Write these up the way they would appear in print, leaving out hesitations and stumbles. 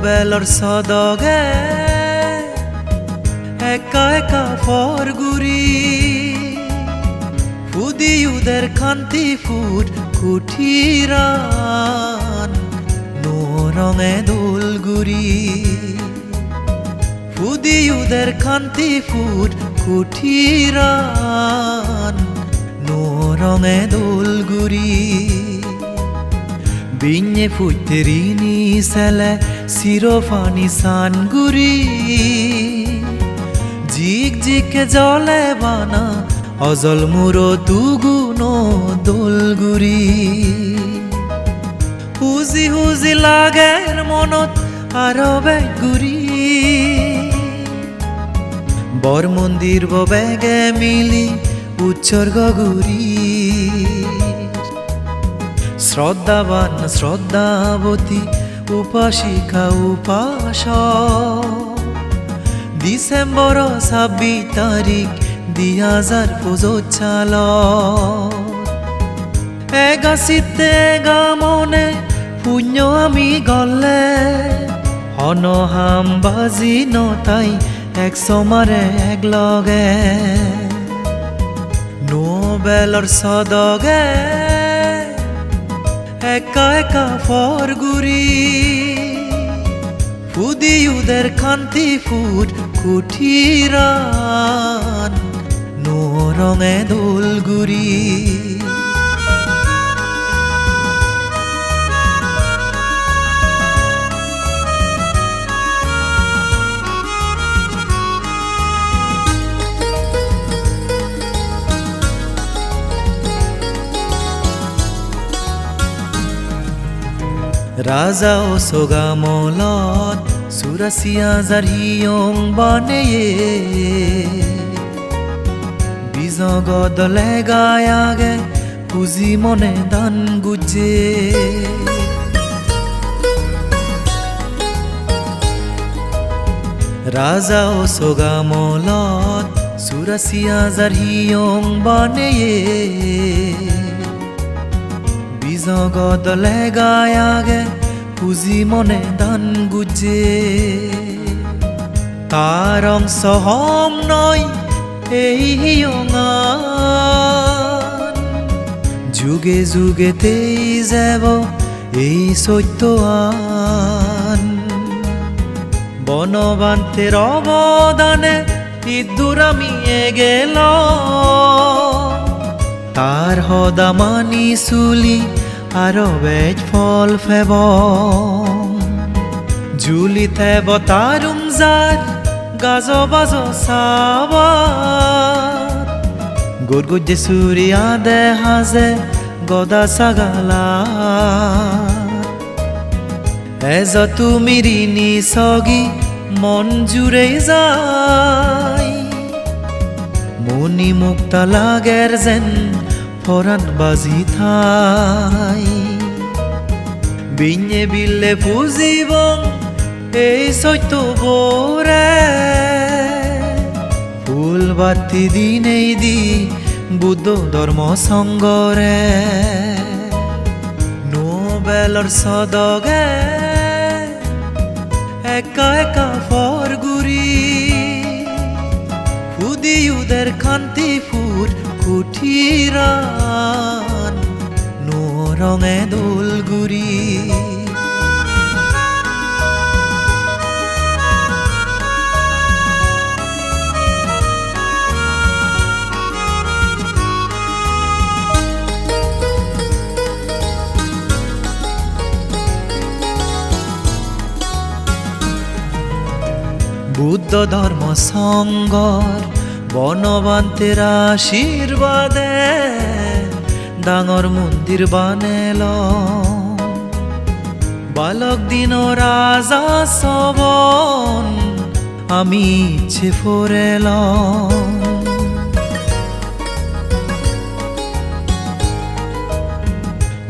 বেলর সদগে একা একা ফরগুরি ফুদি উদের খান্তি foot কুঠিরান no রঙে দোলগুরি ফুদি উদের খান্তি ফুট কুঠিরান নো রঙে দোলগুরি বিnye ফুটেরিনি সেলে সিরোফানি সানগুরি জিক জিকে জলে বানা অজল মুরো দুগুনো দোলগুরি হুজি হুজি লাগের মনত আরো বেগুরি বর মন্দির বেগে মিলি উৎসর্গ গুরি শ্রদ্ধাবান শ্রদ্ধাবতী উপাসিকা উপাসক ডিসেম্বর 26 তারিখ 2025 এগা চিত্তে এগা মনে পুণ্য আমি গলে হনহাম বাজি নতাই এক সমারে এক লগে নোবেলর সদগে একা একা ফরগুরি ফুদি উদের খান্তি ফুট কুঠিরান নো রঙে দোলগুরি রাজা ও সোগামলত সুরাসিয়া জারিয়ং বানেয়ে বিজগদ লেগায়াগে পুজি মনে দান গুজে রাজা ও সোগামলত সুরাসিয়া জারিয়ং বানেয়ে জগদ লেগায়াগে পুজি মনে দান গুজে তার অংশ হম নয় এই হিয়ঙান যুগে যুগেতেই যাব এই সত্য আন বনবান্তের অবদানে ইদ্দুর আমি গেল তার হদা মানি চুলি আরো বেজ ফল ফেব জুলি থেব তারুম যার গাজ বাজ সাবাত গোর গুজে সুরিয়া দে হাজে গদা সাগালা এজ তুমি রিনি সগি মন জুড়ে যাই মনি মুক্তা লাগের যেন ফরান বাজি থাই বিnye বিলে পুজিবং এই সত্য বোরে ফুল বাতি দিনেই দি বুদ্ধ ধর্ম সঙ্গরে নোবেলর সদগে একা একা ফরগুরি ফুদি উদের খান্তি ফুট কুঠিরান নো রঙে দোলগুরি বুদ্ধ ধর্ম সঙ্গর বনবান্তের আশীর্বাদে ডাঙর মন্দির বানেল বালক দিন রাজা সবন আমি ইচ্ছে ফোরেল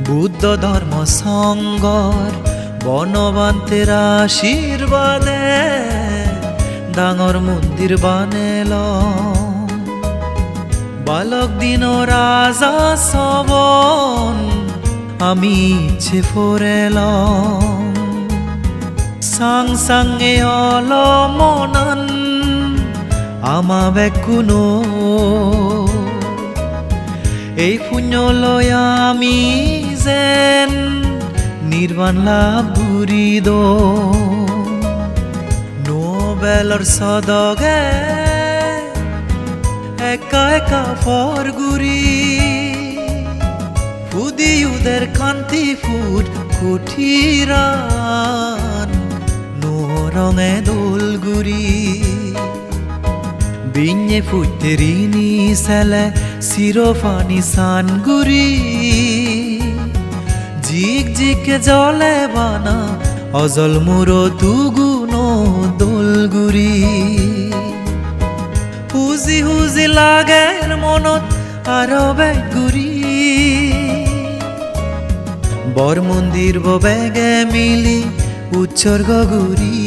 বুদ্ধ ধর্ম সঙ্গর বনবান্তের আশীর্বাদে ডাঙর মন্দির বানেল বালক দিন রাজা সবন আমি ইচ্ছে ফোরেল sang sange olomonan ama bekuno এই পুণ্য লয় আমি যেন নির্বাণ লাভ ঘুরিদ নোবেলর সদগে একা একা ফর গুরি ফুদিউদের কান্তি ফুট কুঠিরান নো রঙে দোলগুরি বিnye ফুটেরিনি সেলে সিরোফানি সানগুরি জিক জিকে জলে বানা অজল মুরো দুগুনো দোলগুরি হুজি হুজি লাগের মনত আরো বেগুরি বর মন্দির বেগে মিলি উৎসর্গ গুরি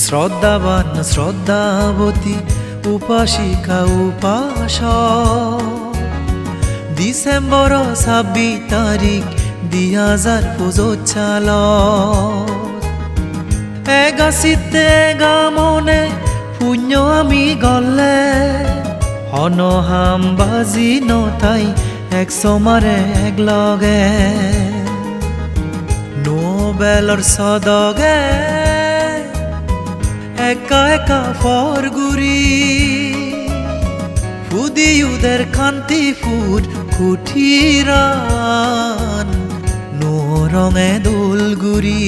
শ্রদ্ধাবান শ্রদ্ধাবতী উপাসিকা উপাস ডিসেম্বর 26 তারিখ 2025 এগাছিতে গামনে পুণ্য আমি গলে হনহাম বাজি নতাই এক সমারে এক লগে নোবেলর সদগে একা একা ফরগুরি ফুদিউদের কান্তি ফুট কুঠিরান নো রঙে দোলগুরি